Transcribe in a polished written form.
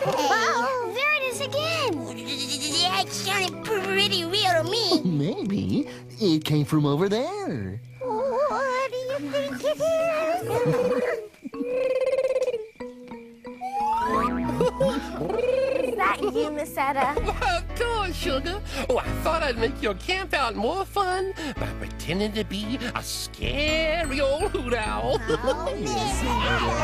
Oh, there it is again. That sounded pretty real to me. Maybe it came from over there. What do you think it is? Is that you, Miss Etta? Of course, sugar. Oh, I thought I'd make your camp out more fun by pretending to be a scary old hoot owl. Oh, Miss Etta.